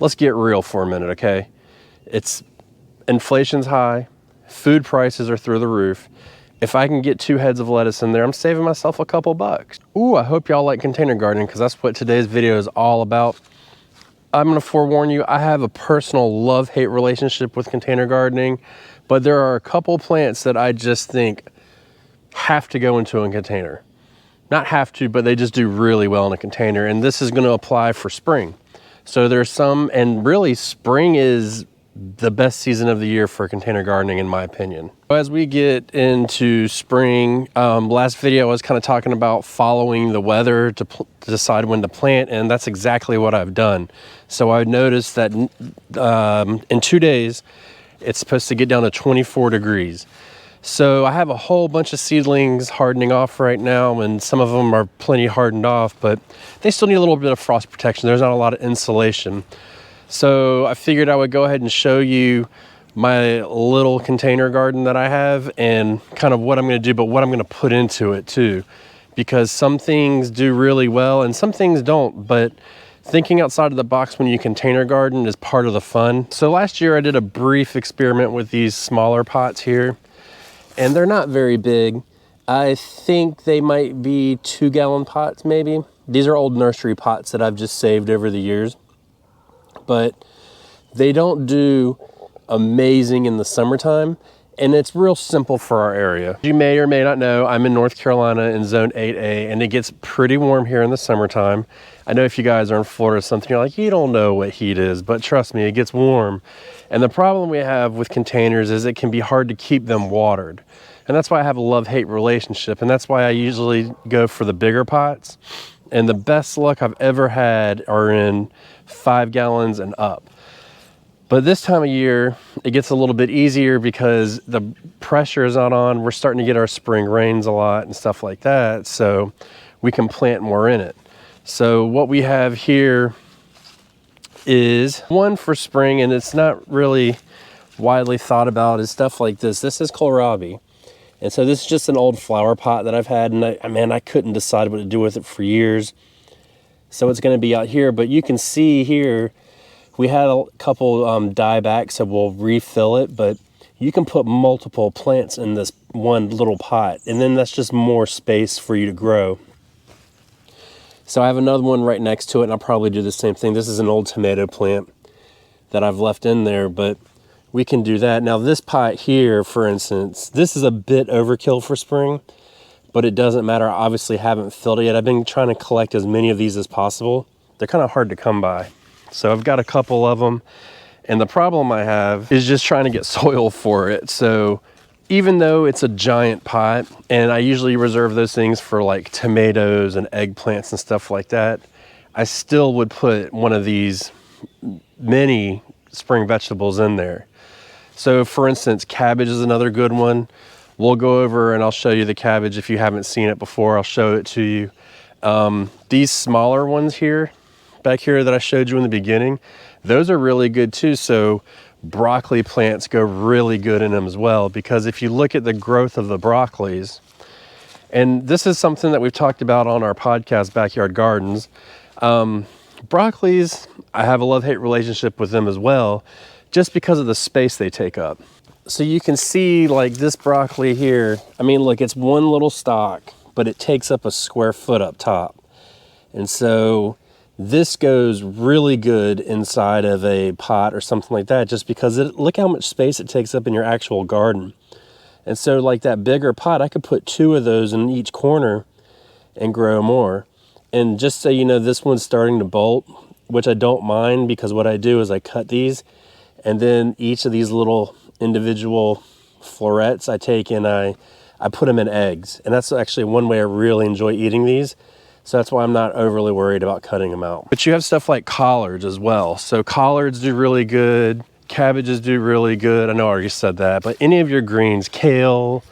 let's get real for a minute, okay? Inflation's high, food prices are through the roof. If I can get 2 heads of lettuce in there, I'm saving myself a couple bucks. Ooh, I hope y'all like container gardening, because that's what today's video is all about. I'm gonna forewarn you, I have a personal love-hate relationship with container gardening, but there are a couple plants that I just think have to go into a container. Not have to, but they just do really well in a container, and this is gonna apply for spring. So there's some, and really spring is the best season of the year for container gardening, in my opinion. As we get into spring, last video I was kind of talking about following the weather to decide when to plant, and that's exactly what I've done. So I noticed that in 2 days, it's supposed to get down to 24 degrees. So I have a whole bunch of seedlings hardening off right now, and some of them are plenty hardened off, but they still need a little bit of frost protection. There's not a lot of insulation. So I figured I would go ahead and show you my little container garden that I have, and kind of what I'm going to do, but what I'm going to put into it too, because some things do really well and some things don't. But thinking outside of the box when you container garden is part of the fun. So last year I did a brief experiment with these smaller pots here, and they're not very big. I think they might be 2-gallon pots maybe. These are old nursery pots that I've just saved over the years. But they don't do amazing in the summertime, and it's real simple for our area. You may or may not know, I'm in North Carolina in zone 8A, and it gets pretty warm here in the summertime. I know if you guys are in Florida or something, you're like, you don't know what heat is, but trust me, it gets warm. And the problem we have with containers is it can be hard to keep them watered. And that's why I have a love-hate relationship, and that's why I usually go for the bigger pots. And the best luck I've ever had are in 5 gallons and up. But this time of year, it gets a little bit easier because the pressure is not on. We're starting to get our spring rains a lot and stuff like that, so we can plant more in it. So what we have here is one for spring, and it's not really widely thought about, is stuff like this. This is kohlrabi. And so this is just an old flower pot that I've had, and I couldn't decide what to do with it for years. So it's going to be out here, but you can see here, we had a couple die back, so we'll refill it, but you can put multiple plants in this one little pot, and then that's just more space for you to grow. So I have another one right next to it, and I'll probably do the same thing. This is an old tomato plant that I've left in there, but we can do that. Now this pot here, for instance, this is a bit overkill for spring, but it doesn't matter. I obviously haven't filled it yet. I've been trying to collect as many of these as possible. They're kind of hard to come by. So I've got a couple of them, and the problem I have is just trying to get soil for it. So even though it's a giant pot, and I usually reserve those things for like tomatoes and eggplants and stuff like that, I still would put one of these mini spring vegetables in there. So for instance, cabbage is another good one. We'll go over and I'll show you the cabbage. If you haven't seen it before, I'll show it to you. These smaller ones here, back here that I showed you in the beginning, those are really good too. So broccoli plants go really good in them as well, because if you look at the growth of the broccolis, and this is something that we've talked about on our podcast, Backyard Gardens, broccolis, I have a love-hate relationship with them as well, just because of the space they take up. So you can see like this broccoli here, I mean, look, it's one little stalk, but it takes up a square foot up top. And so this goes really good inside of a pot or something like that, just because look how much space it takes up in your actual garden. And so like that bigger pot, I could put 2 of those in each corner and grow more. And just so you know, this one's starting to bolt, which I don't mind, because what I do is I cut these, and then each of these little individual florets I take and I put them in eggs. And that's actually one way I really enjoy eating these. So that's why I'm not overly worried about cutting them out. But you have stuff like collards as well. So collards do really good. Cabbages do really good. I know I already said that, but any of your greens, kale,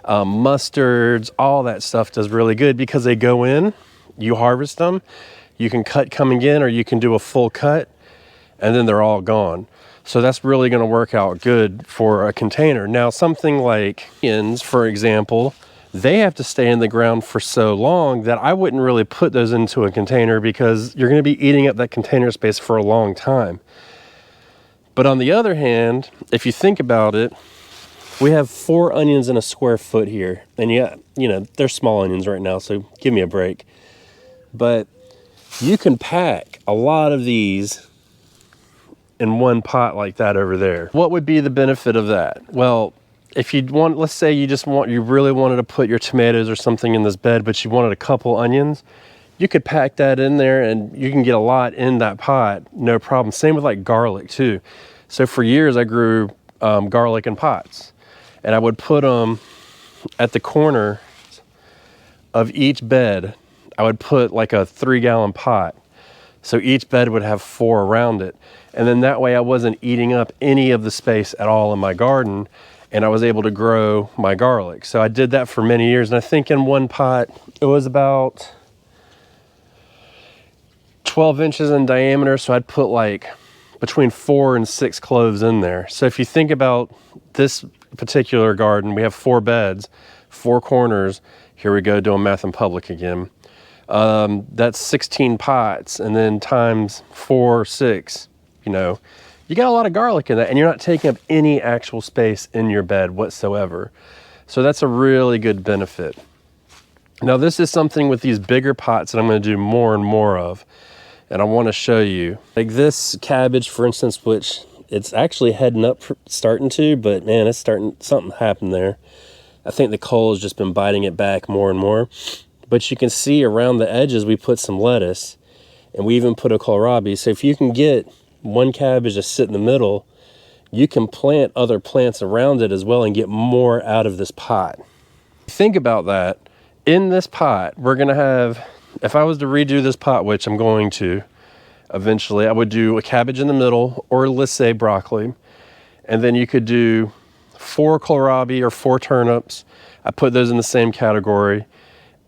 mustards, all that stuff does really good, because they go in, you harvest them, you can cut coming in, or you can do a full cut, and then they're all gone. So that's really going to work out good for a container. Now something like onions, for example, they have to stay in the ground for so long that I wouldn't really put those into a container because you're going to be eating up that container space for a long time. But on the other hand, if you think about it, we have 4 onions in a square foot here. And yeah, you know, they're small onions right now, so give me a break. But you can pack a lot of these in one pot like that over there. What would be the benefit of that? Well, if you want, let's say you really wanted to put your tomatoes or something in this bed, but you wanted a couple onions, you could pack that in there and you can get a lot in that pot, no problem. Same with like garlic too. So for years I grew garlic in pots, and I would put them at the corner of each bed. I would put like a 3-gallon pot. So each bed would have 4 around it. And then that way I wasn't eating up any of the space at all in my garden, and I was able to grow my garlic. So I did that for many years. And I think in one pot, it was about 12 inches in diameter. So I'd put like between 4 and 6 cloves in there. So if you think about this particular garden, we have 4 beds, 4 corners. Here we go, doing math in public again. That's 16 pots, and then times 4 or 6, you know, you got a lot of garlic in that, and you're not taking up any actual space in your bed whatsoever. So that's a really good benefit. Now this is something with these bigger pots that I'm going to do more and more of, and I want to show you. Like this cabbage, for instance, which it's actually heading up, starting to, but man, it's starting, something happened there. I think the coal has just been biting it back more and more. But you can see around the edges we put some lettuce, and we even put a kohlrabi. So if you can get one cabbage to sit in the middle, you can plant other plants around it as well and get more out of this pot. Think about that. In this pot, we're going to have, if I was to redo this pot, which I'm going to eventually, I would do a cabbage in the middle, or let's say broccoli. And then you could do 4 kohlrabi or 4 turnips. I put those in the same category.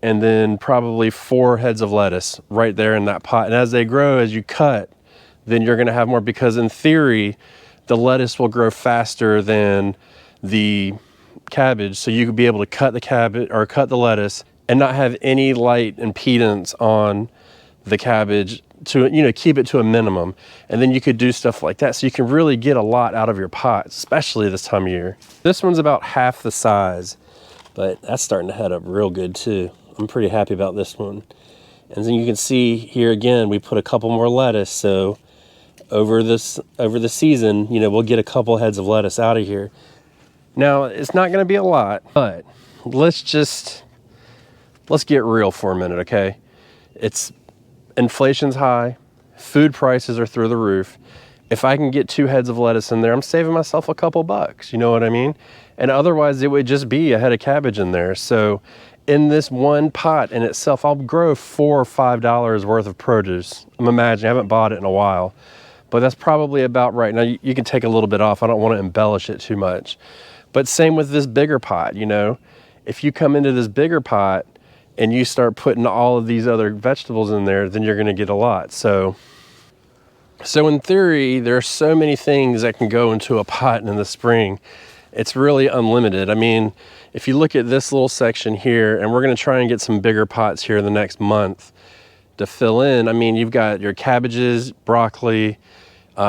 And then probably 4 heads of lettuce right there in that pot. And as they grow, as you cut, then you're gonna have more, because in theory, the lettuce will grow faster than the cabbage. So you could be able to cut the cabbage or cut the lettuce and not have any light impedance on the cabbage to, you know, keep it to a minimum. And then you could do stuff like that. So you can really get a lot out of your pots, especially this time of year. This one's about half the size, but that's starting to head up real good too. I'm pretty happy about this one. And then you can see here again, we put a couple more lettuce. So over the season, you know, we'll get a couple heads of lettuce out of here. Now, it's not gonna be a lot, but let's get real for a minute, okay? Inflation's high, food prices are through the roof. If I can get 2 heads of lettuce in there, I'm saving myself a couple bucks, you know what I mean? And otherwise it would just be a head of cabbage in there. So in this one pot in itself, I'll grow $4 or $5 worth of produce. I'm imagining, I haven't bought it in a while, but that's probably about right. Now you can take a little bit off. I don't want to embellish it too much. But same with this bigger pot, you know, if you come into this bigger pot and you start putting all of these other vegetables in there, then you're going to get a lot. So in theory, there are so many things that can go into a pot in the spring. It's really unlimited. I mean, if you look at this little section here, and we're going to try and get some bigger pots here in the next month to fill in. I mean, you've got your cabbages, broccoli,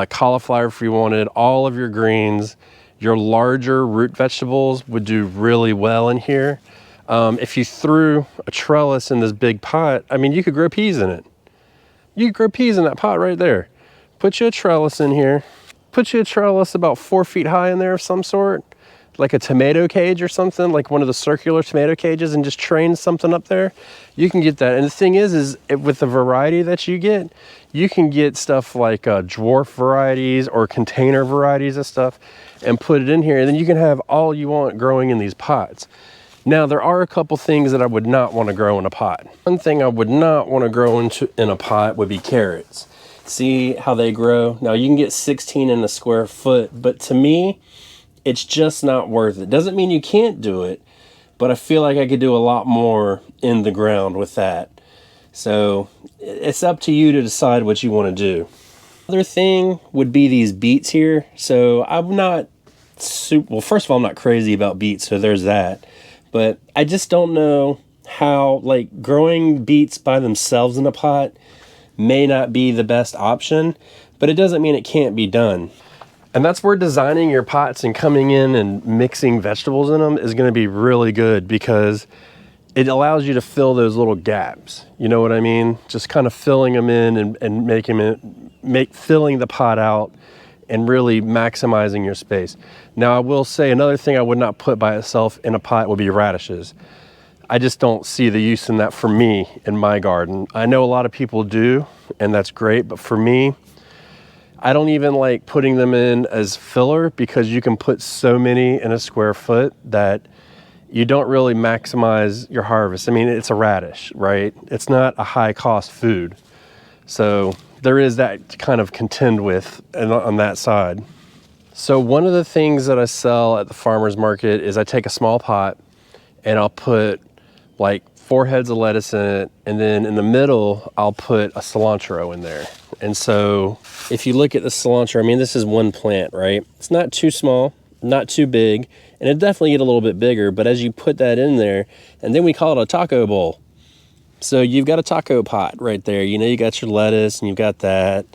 cauliflower if you wanted, all of your greens. Your larger root vegetables would do really well in here. If you threw a trellis in this big pot, I mean, you could grow peas in it. You could grow peas in that pot right there. Put you a trellis in here. Put you a trellis about 4 feet high in there of some sort, like a tomato cage or something, like one of the circular tomato cages, and just train something up there. You can get that. And the thing is with the variety that you get, you can get stuff like dwarf varieties or container varieties of stuff and put it in here. And then you can have all you want growing in these pots. Now, there are a couple things that I would not want to grow in a pot. One thing I would not want to grow in a pot would be carrots. See how they grow? Now, you can get 16 in a square foot, but to me, it's just not worth it. Doesn't mean you can't do it, but I feel like I could do a lot more in the ground with that. So it's up to you to decide what you want to do. Other thing would be these beets here. So I'm not well, first of all, I'm not crazy about beets, so there's that. But I just don't know how, like, growing beets by themselves in a pot may not be the best option, but it doesn't mean it can't be done. And that's where designing your pots and coming in and mixing vegetables in them is going to be really good, because it allows you to fill those little gaps. You know what I mean? Just kind of filling them in and filling the pot out and really maximizing your space. Now, I will say another thing I would not put by itself in a pot would be radishes. I just don't see the use in that for me in my garden. I know a lot of people do, and that's great, but for me, I don't even like putting them in as filler, because you can put so many in a square foot that you don't really maximize your harvest. I mean, it's a radish, right? It's not a high cost food. So there is that to kind of contend with on that side. So one of the things that I sell at the farmer's market is I take a small pot and I'll put like 4 heads of lettuce in it, and then in the middle I'll put a cilantro in there. And so if you look at the cilantro, I mean, this is one plant, right? It's not too small, not too big, and it definitely get a little bit bigger, but as you put that in there, and then we call it a taco bowl. So you've got a taco pot right there. You know, you got your lettuce and you've got that.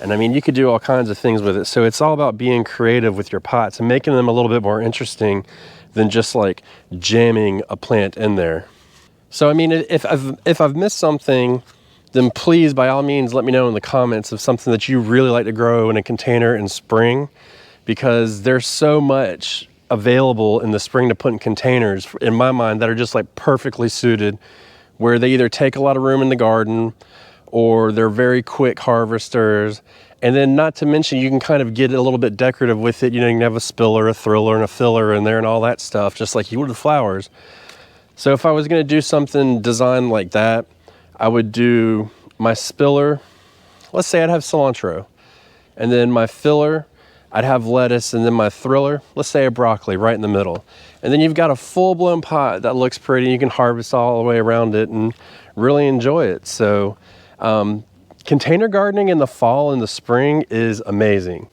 And I mean, you could do all kinds of things with it. So it's all about being creative with your pots and making them a little bit more interesting than just like jamming a plant in there. So I mean, if I've missed something, then please, by all means, let me know in the comments of something that you really like to grow in a container in spring, because there's so much available in the spring to put in containers, in my mind, that are just like perfectly suited, where they either take a lot of room in the garden or they're very quick harvesters. And then not to mention, you can kind of get a little bit decorative with it. You know, you can have a spiller, a thriller, and a filler in there and all that stuff, just like you would with flowers. So if I was gonna do something designed like that, I would do my spiller, let's say I'd have cilantro, and then my filler, I'd have lettuce, and then my thriller, let's say a broccoli right in the middle. And then you've got a full-blown pot that looks pretty. You can harvest all the way around it and really enjoy it. So container gardening in the fall and the spring is amazing.